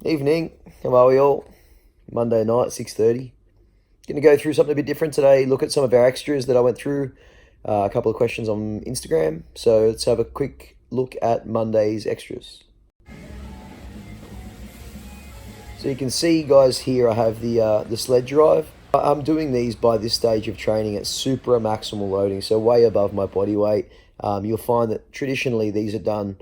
Evening, how are we all? Monday night, 6:30. Going to go through something a bit different today, look at some of our extras that I went through, a couple of questions on Instagram. So let's have a quick look at Monday's extras. So you can see, guys, here I have the sled drive. I'm doing these by this stage of training at super maximal loading, so way above my body weight. You'll find that traditionally these are done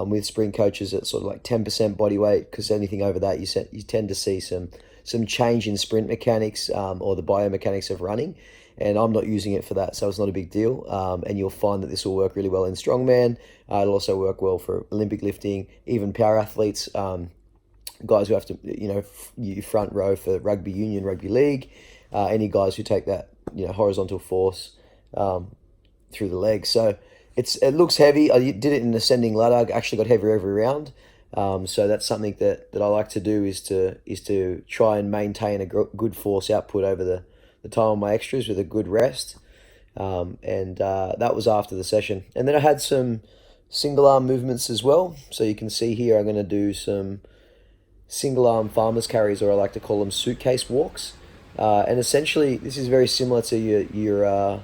with sprint coaches at sort of like 10% body weight, because anything over that you tend to see some change in sprint mechanics or the biomechanics of running, and I'm not using it for that, so it's not a big deal. And you'll find that this will work really well in strongman. It'll also work well for Olympic lifting, even power athletes, guys who have to, you front row for rugby union, rugby league, any guys who take that, horizontal force through the legs. So it looks heavy. I did it in ascending ladder. I actually got heavier every round. So that's something that I like to do, is to try and maintain a good force output over the time of my extras with a good rest. And that was after the session. And then I had some single arm movements as well. So you can see here I'm going to do some single arm farmer's carries, or I like to call them suitcase walks. And essentially this is very similar to your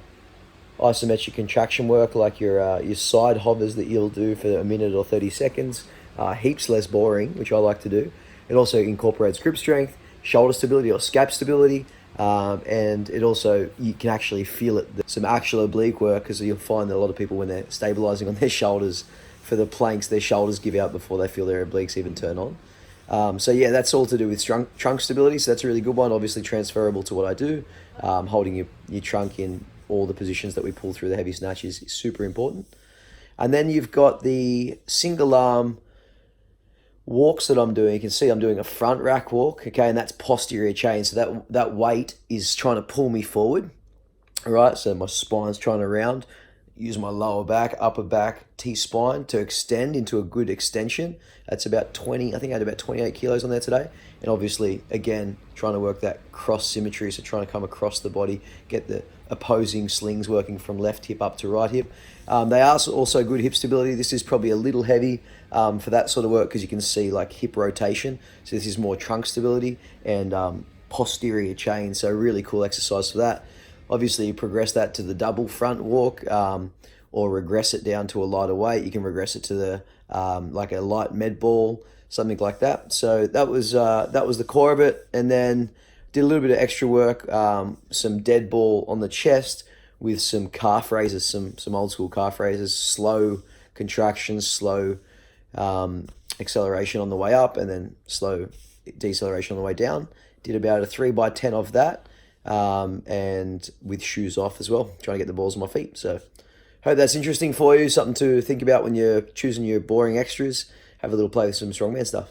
isometric contraction work, like your side hovers that you'll do for a minute or 30 seconds. Heaps less boring, which I like to do. It also incorporates grip strength, shoulder stability or scap stability, and it also, you can actually feel it, some actual oblique work, because you'll find that a lot of people, when they're stabilizing on their shoulders for the planks, their shoulders give out before they feel their obliques even turn on. So yeah, that's all to do with trunk stability, so that's a really good one, obviously transferable to what I do. Holding your trunk in all the positions that we pull through the heavy snatch is super important. And then you've got the single arm walks that I'm doing. You can see I'm doing a front rack walk, okay, and that's posterior chain, so that weight is trying to pull me forward. All right, so my spine's trying to round. Use my lower back, upper back, T-spine to extend into a good extension. That's about 20, I think I had about 28 kilos on there today. And obviously, again, trying to work that cross symmetry, so trying to come across the body, get the opposing slings working from left hip up to right hip. They are also good hip stability. This is probably a little heavy for that sort of work, because you can see like hip rotation. So this is more trunk stability and posterior chain, so really cool exercise for that. Obviously, you progress that to the double front walk, or regress it down to a lighter weight. You can regress it to the like a light med ball, something like that. So that was the core of it. And then did a little bit of extra work, some dead ball on the chest with some calf raises, some old school calf raises, slow contractions, slow acceleration on the way up, and then slow deceleration on the way down. Did about a 3x10 of that. And with shoes off as well, trying to get the balls on my feet. So hope that's interesting for you, something to think about when you're choosing your boring extras. Have a little play with some strongman stuff.